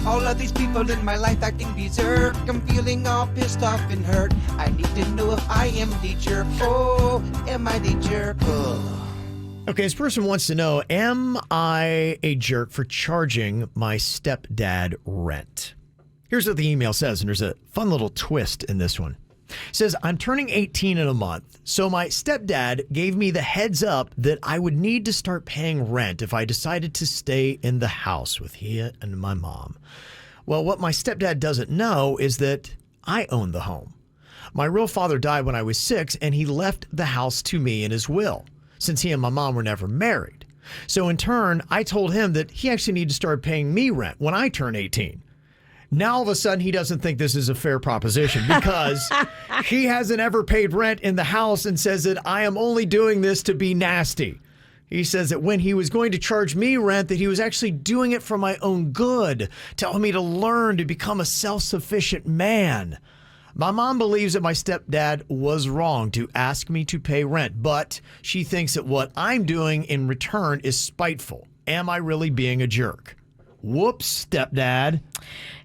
All of these people in my life acting berserk. I'm feeling all pissed off and hurt. I need to know if I am the jerk. Oh, am I the jerk? Oh. Okay, this person wants to know, am I a jerk for charging my stepdad rent? Here's what the email says, and there's a fun little twist in this one. It says, I'm turning 18 in a month, so my stepdad gave me the heads up that I would need to start paying rent if I decided to stay in the house with he and my mom. Well, what my stepdad doesn't know is that I own the home. My real father died when I was 6, and he left the house to me in his will, since he and my mom were never married. So in turn, I told him that he actually needed to start paying me rent when I turn 18. Now, all of a sudden, he doesn't think this is a fair proposition because he hasn't ever paid rent in the house and says that I am only doing this to be nasty. He says that when he was going to charge me rent, that he was actually doing it for my own good, telling me to learn to become a self-sufficient man. My mom believes that my stepdad was wrong to ask me to pay rent, but she thinks that what I'm doing in return is spiteful. Am I really being a jerk? Whoops, stepdad.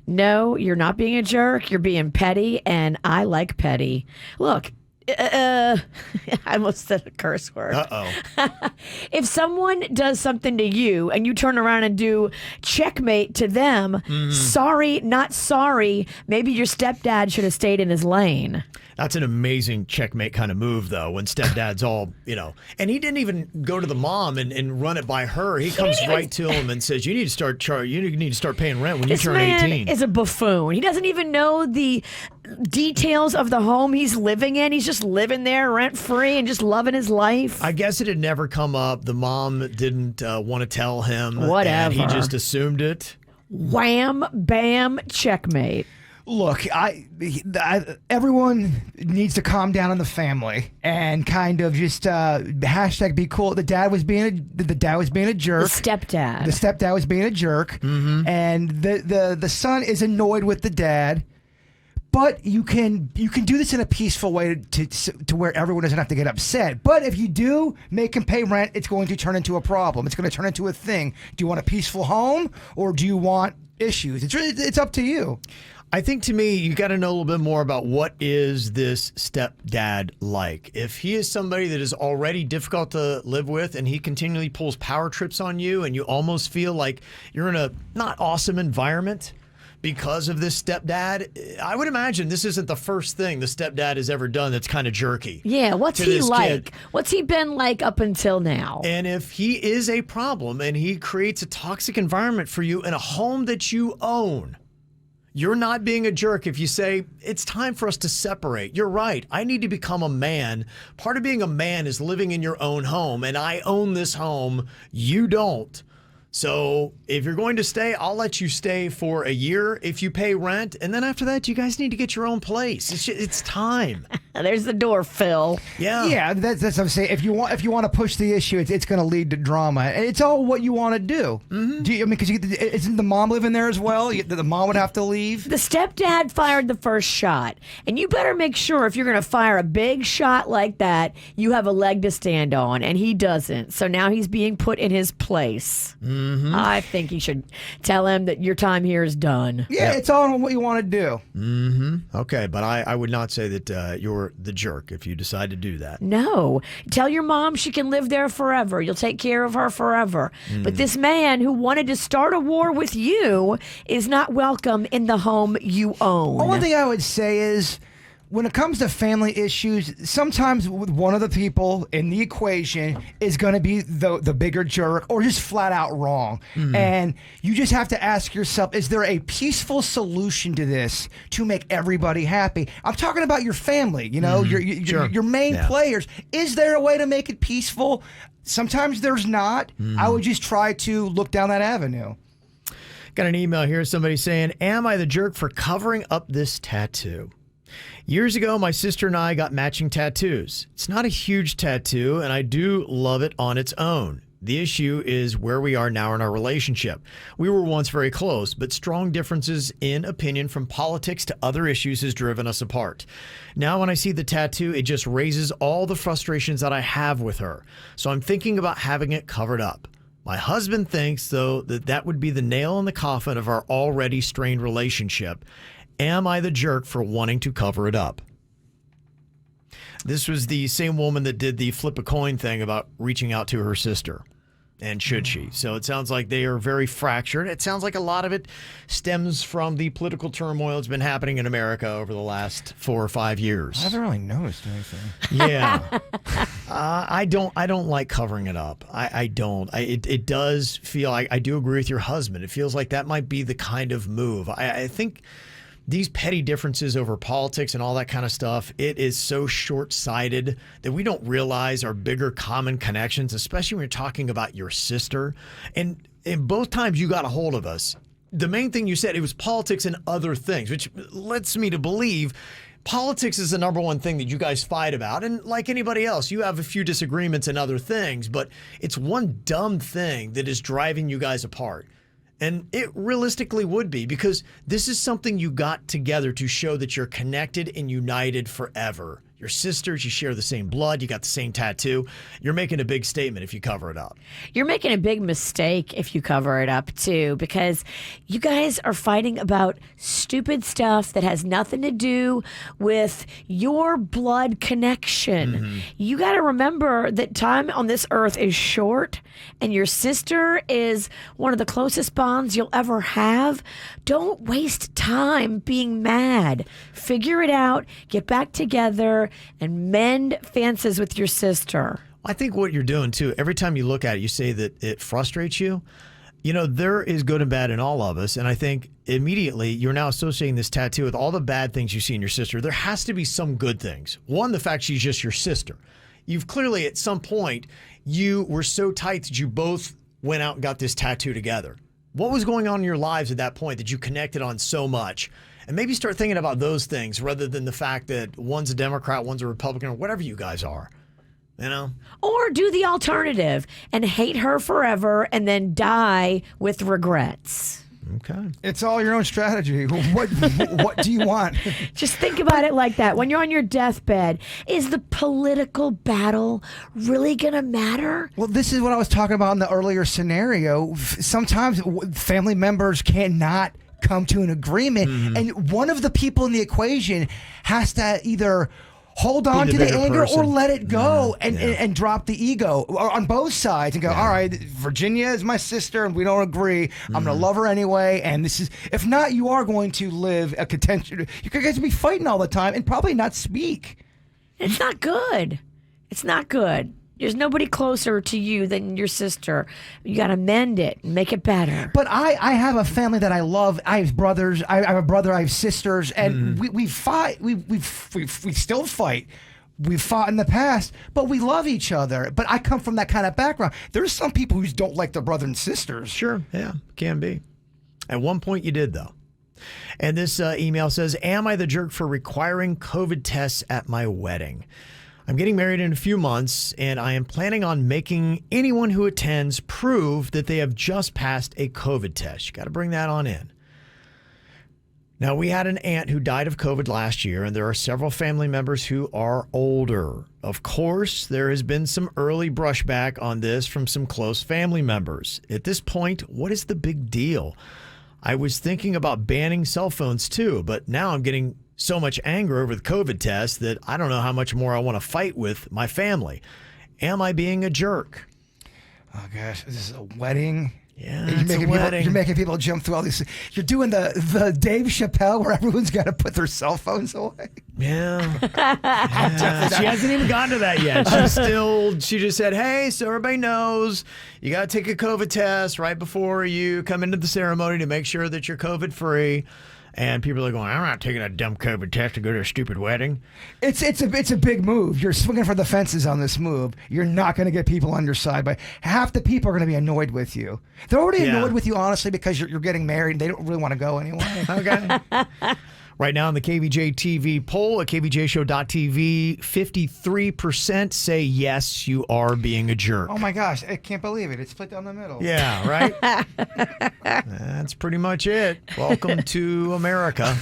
No, you're not being a jerk. You're being petty, and I like petty. Look, I almost said a curse word. Uh-oh. If someone does something to you and you turn around and do checkmate to them, sorry, not sorry, maybe your stepdad should have stayed in his lane. That's an amazing checkmate kind of move, though, when stepdad's all, and he didn't even go to the mom and run it by her. He comes right to him and says, you need to start paying rent when you turn 18. This man is a buffoon. He doesn't even know the details of the home he's living in. He's just living there rent-free and just loving his life. I guess it had never come up. The mom didn't want to tell him. Whatever. And he just assumed it. Wham, bam, checkmate. Look, everyone needs to calm down in the family and kind of just hashtag be cool. The dad was being a jerk. The stepdad. The stepdad was being a jerk, and the son is annoyed with the dad. But you can do this in a peaceful way to where everyone doesn't have to get upset. But if you do make him pay rent, it's going to turn into a problem. It's going to turn into a thing. Do you want a peaceful home or do you want issues? It's up to you. I think to me, you got to know a little bit more about what is this stepdad like. If he is somebody that is already difficult to live with and he continually pulls power trips on you and you almost feel like you're in a not awesome environment because of this stepdad, I would imagine this isn't the first thing the stepdad has ever done that's kind of jerky. Yeah, what's to he this like? kid. What's he been like up until now? And if he is a problem and he creates a toxic environment for you in a home that you own, you're not being a jerk if you say, it's time for us to separate. You're right. I need to become a man. Part of being a man is living in your own home, and I own this home. You don't. So if you're going to stay, I'll let you stay for a year if you pay rent. And then after that, you guys need to get your own place. It's time. There's the door, Phil. Yeah. Yeah, that's what I'm saying. If you want to push the issue, it's going to lead to drama, and it's all what you want to do. Do you, because isn't the mom living there as well? The mom would have to leave. The stepdad fired the first shot, and you better make sure if you're going to fire a big shot like that, you have a leg to stand on, and he doesn't. So now he's being put in his place. I think you should tell him that your time here is done. Yeah, it's all on what you want to do. Okay, but I would not say that you're the jerk if you decide to do that. No. Tell your mom she can live there forever. You'll take care of her forever. But this man who wanted to start a war with you is not welcome in the home you own. Only thing I would say is, when it comes to family issues, sometimes one of the people in the equation is going to be the bigger jerk or just flat out wrong. And you just have to ask yourself, is there a peaceful solution to this to make everybody happy? I'm talking about your family, your main players. Is there a way to make it peaceful? Sometimes there's not. I would just try to look down that avenue. Got an email here, somebody saying, am I the jerk for covering up this tattoo? Years ago, my sister and I got matching tattoos. It's not a huge tattoo, and I do love it on its own. The issue is where we are now in our relationship. We were once very close, but strong differences in opinion from politics to other issues has driven us apart. Now when I see the tattoo, it just raises all the frustrations that I have with her. So I'm thinking about having it covered up. My husband thinks, though, that would be the nail in the coffin of our already strained relationship. Am I the jerk for wanting to cover it up? This was the same woman that did the flip a coin thing about reaching out to her sister. And should she? So it sounds like they are very fractured. It sounds like a lot of it stems from the political turmoil that's been happening in America over the last 4 or 5 years. I haven't really noticed anything. Yeah. I don't like covering it up. I don't. It does feel like, I do agree with your husband. It feels like that might be the kind of move. I think these petty differences over politics and all that kind of stuff, it is so short-sighted that we don't realize our bigger common connections, especially when you're talking about your sister. And both times you got a hold of us, the main thing you said, it was politics and other things, which lets me to believe politics is the number one thing that you guys fight about. And like anybody else, you have a few disagreements and other things, but it's one dumb thing that is driving you guys apart. And it realistically would be, because this is something you got together to show that you're connected and united forever. Your sisters, you share the same blood, you got the same tattoo. You're making a big statement if you cover it up. You're making a big mistake if you cover it up, too, because you guys are fighting about stupid stuff that has nothing to do with your blood connection. Mm-hmm. You got to remember that time on this earth is short, and your sister is one of the closest bonds you'll ever have. Don't waste time being mad. Figure it out, get back together, and mend fences with your sister. I think what you're doing, too, every time you look at it, you say that it frustrates you. You know, there is good and bad in all of us. And I think immediately you're now associating this tattoo with all the bad things you see in your sister. There has to be some good things. One, the fact she's just your sister. You've clearly, at some point, you were so tight that you both went out and got this tattoo together. What was going on in your lives at that point that you connected on so much? And maybe start thinking about those things rather than the fact that one's a Democrat, one's a Republican, or whatever you guys are. You know? Or do the alternative and hate her forever and then die with regrets. Okay. It's all your own strategy. What do you want? Just think about it like that. When you're on your deathbed, is the political battle really going to matter? Well, this is what I was talking about in the earlier scenario. Sometimes family members cannot come to an agreement, and one of the people in the equation has to either hold on to the anger or let it go and drop the ego on both sides and go, all right, Virginia is my sister and we don't agree. I'm going to love her anyway. And this is, if not, you are going to live a contention. You guys will be fighting all the time and probably not speak. It's not good. It's not good. There's nobody closer to you than your sister. You got to mend it and make it better. But I have a family that I love. I have brothers. I have a brother. I have sisters, and we fight. We still fight. We've fought in the past, but we love each other. But I come from that kind of background. There's some people who don't like their brother and sisters. Sure, yeah, can be. At one point you did, though. And this email says, am I the jerk for requiring COVID tests at my wedding? I'm getting married in a few months, and I am planning on making anyone who attends prove that they have just passed a COVID test. You got to bring that on in. Now, we had an aunt who died of COVID last year, and there are several family members who are older. Of course, there has been some early brushback on this from some close family members. At this point, what is the big deal? I was thinking about banning cell phones too, but now I'm getting so much anger over the COVID test that I don't know how much more I want to fight with my family. Am I being a jerk? Oh gosh, this is a wedding. Yeah, you're making people jump through all these. You're doing the Dave Chappelle where everyone's got to put their cell phones away. Yeah. She hasn't even gotten to that yet. She just said, hey, so everybody knows you got to take a COVID test right before you come into the ceremony to make sure that you're COVID free. And people are going, I'm not taking a dumb COVID test to go to a stupid wedding. It's a big move. You're swinging for the fences on this move. You're not going to get people on your side, but half the people are going to be annoyed with you. They're already annoyed with you, honestly, because you're getting married and they don't really want to go anyway. Okay. Right now on the KVJ TV poll at kvjshow.tv, 53% say yes, you are being a jerk. Oh my gosh, I can't believe it. It's split down the middle. Yeah, right? That's pretty much it. Welcome to America.